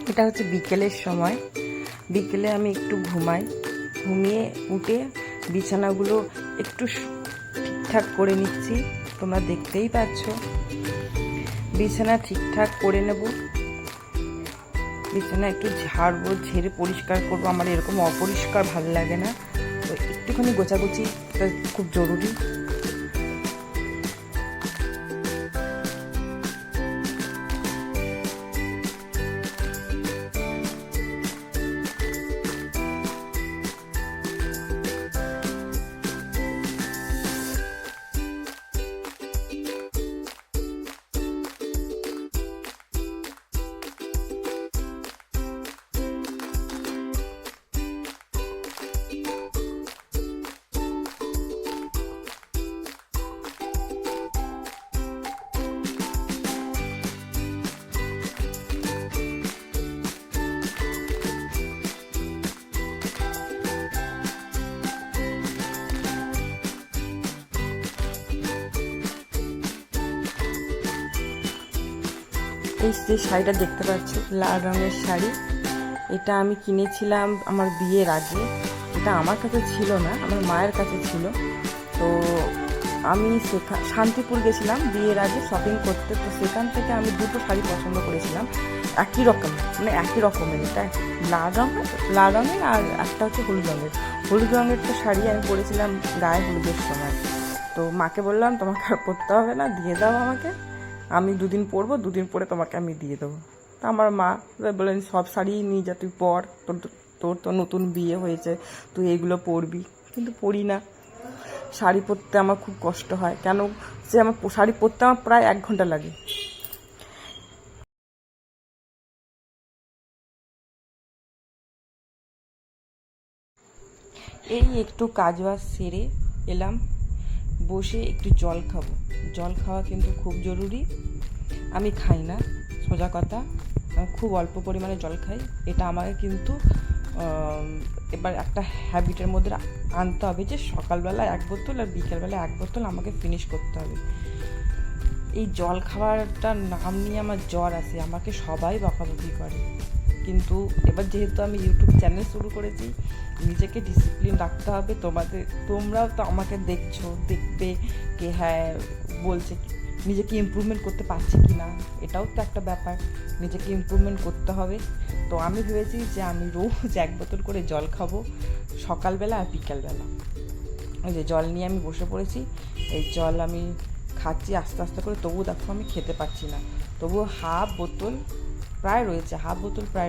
এটা হচ্ছে বিকেলের সময়। বিকেলে আমি একটু ঘুমাই, ঘুমিয়ে উঠে বিছানাগুলো একটু ঠিকঠাক করে নিচ্ছি। তোমরা দেখতেই পাচ্ছ, বিছানা ঠিকঠাক করে নেব। বিছানা একটু ঝাড়বো, ঝেড়ে পরিষ্কার করবো। আমার এরকম অপরিষ্কার ভালো লাগে না, তো একটুখানি গোছাগুছি খুব জরুরি। এই যে শাড়িটা দেখতে পাচ্ছ, লাল রঙের শাড়ি, এটা আমি কিনেছিলাম আমার বিয়ের আগে। এটা আমার কাছে ছিল না, আমার মায়ের কাছে ছিল। তো আমি শান্তিপুর গেছিলাম বিয়ের আগে শপিং করতে, তো সেখান থেকে আমি দুটো শাড়ি পছন্দ করেছিলাম একই রকম, মানে একই রকমের। এটা লাল রঙের আর একটা হচ্ছে হলুদ রঙের। হলুদ রঙের তো শাড়ি আমি পরেছিলাম গায়ে হলুদের সময়। তো মাকে বললাম, তোমাকে আর পরতে হবে না, দিয়ে দাও আমাকে, আমি দুদিন পরবো, দুদিন পরে তোমাকে আমি দিয়ে দেবো। তা আমার মা বললেন, সব শাড়ি নিয়ে যা, তুই পর, তোর তো নতুন বিয়ে হয়েছে, তুই এইগুলো পরবি। কিন্তু পরি না, শাড়ি পরতে আমার খুব কষ্ট হয়। কেন যে আমার শাড়ি পরতে আমার প্রায় 1 ঘন্টা লাগে। এই একটু কাজ বাজ সেরে এলাম, বসে একটু জল খাবো। জল খাওয়া কিন্তু খুব জরুরি। আমি খাই না, সোজা কথা, আমি খুব অল্প পরিমাণে জল খাই। এটা আমাকে কিন্তু এবার একটা হ্যাবিটের মধ্যে আনতে হবে, যে সকালবেলা 1 বোতল আর বিকেলবেলা 1 বোতল আমাকে ফিনিশ করতে হবে। এই জল খাওয়াটার নাম নিয়ে আমার জ্বর আসে, আমাকে সবাই বকাবকি করে। কিন্তু এবার যেহেতু আমি ইউটিউব চ্যানেল শুরু করেছি, নিজেকে ডিসিপ্লিন রাখতে হবে। তোমরাও তো আমাকে দেখবে কে হ্যাঁ বলছে, নিজেকে ইমপ্রুভমেন্ট করতে পারছি কি না, এটাও তো একটা ব্যাপার। নিজেকে ইমপ্রুভমেন্ট করতে হবে। তো আমি ভেবেছি যে আমি রোজ 1 বোতল করে জল খাবো, সকালবেলা আর বিকালবেলা। ওই যে জল নিয়ে আমি বসে পড়েছি, এই জল আমি খাচ্ছি আস্তে আস্তে করে। তবুও দেখো আমি খেতে পারছি না, তবুও হাফ বোতল প্রায়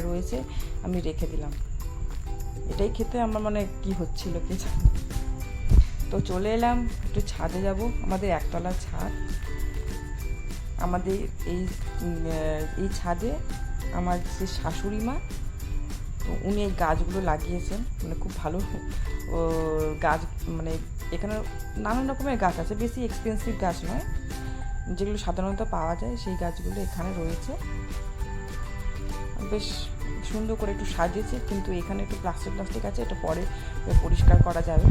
রয়েছে, আমি রেখে দিলাম। এটাই খেতে আমার মানে কি হচ্ছিল কে জানে। তো চলে এলাম, একটু ছাদে যাব। আমাদের 1তলা ছাদ। আমাদের এই ছাদে আমার যে শাশুড়ি মা, উনি এই গাছগুলো লাগিয়েছেন, মানে খুব ভালো গাছ। মানে এখানে নানান রকমের গাছ আছে, বেশি এক্সপেন্সিভ গাছ নয়, যেগুলো সাধারণত পাওয়া যায় সেই গাছগুলো এখানে রয়েছে। বেশ সুন্দর করে একটু সাজিয়েছে, কিন্তু এখানে একটু প্লাস্টিক আছে, এটা পরে পরিষ্কার করা যাবে।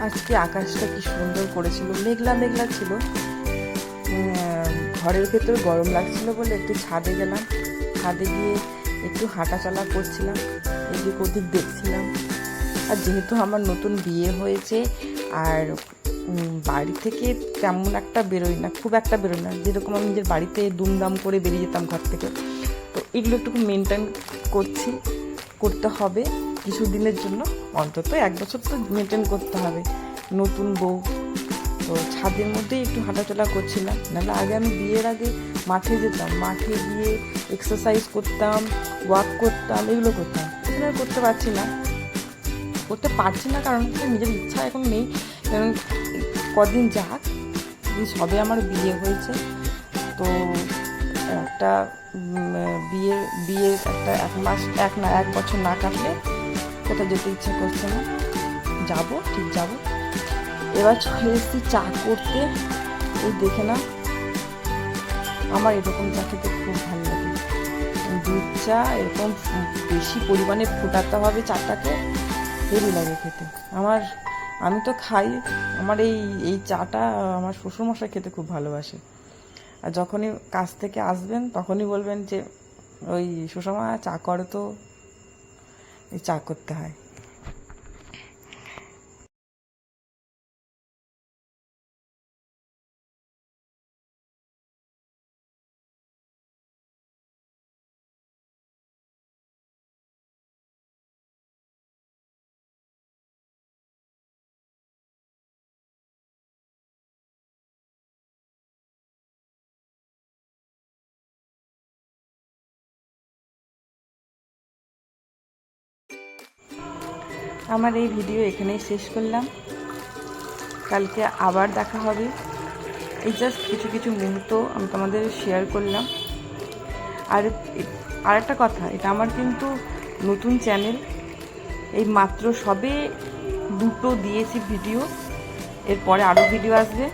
আজকে আকাশটা কি সুন্দর করেছিল, মেঘলা মেঘলা ছিল। ঘরের ভেতর গরম লাগছিল বলে একটু ছাদে গেলাম। ছাদে গিয়ে একটু হাঁটাচলা করছিলাম, এদিক ওদিক দেখছিলাম। আর যেহেতু আমার নতুন বিয়ে হয়েছে, আর বাড়ি থেকে তেমন একটা বেরোই না, খুব একটা বেরোই না, যেরকম আমি নিজের বাড়িতে দুমদাম করে বেরিয়ে যেতাম ঘর থেকে। তো এগুলো একটু মেনটেন করতে হবে কিছু দিনের জন্য, অন্তত 1 বছর তো মেনটেন করতে হবে। নতুন বউ, তো ছাদের মধ্যেই একটু হাঁটাচলা করছিলাম। নাহলে আগে আমি বিয়ের আগে মাঠে যেতাম, মাঠে গিয়ে এক্সারসাইজ করতাম, ওয়াক করতাম, এগুলো করতাম। এখন আর করতে পারছি না, কারণ নিজের ইচ্ছা এখন নেই। কারণ কদিন যাক, সবে আমার বিয়ে হয়েছে, তো একটা বিয়ের একটা 1 বছর না কাটলে কোথাও যেতে ইচ্ছা করছে না। যাবো, ঠিক যাবো। এবার চলে এসেছি চা করতে। এই দেখে না, আমার এরকম চা খেতে খুব ভালো লাগে। দুধ চা এরকম বেশি পরিমাণে ফোটাতে হবে চাটাকে, হেভি লাগে খেতে। আমি তো খাই, আমার এই চাটা আমার শ্বশুরমশাই খেতে খুব ভালোবাসে। আর যখনই কাজ থেকে আসবেন তখনই বলবেন যে ওই শ্বশুরমা চা করে, তো এই চা করতে হয়। আমার এই ভিডিও এখানেই শেষ করলাম। কালকে আবার দেখা হবে। এই জাস্ট কিছু মুহূর্ত আমি তোমাদের শেয়ার করলাম। আর একটা কথা, এটা আমার কিন্তু নতুন চ্যানেল, এই মাত্র সবে 2টো দিয়েছি ভিডিও, এরপরে আরও ভিডিও আসবে।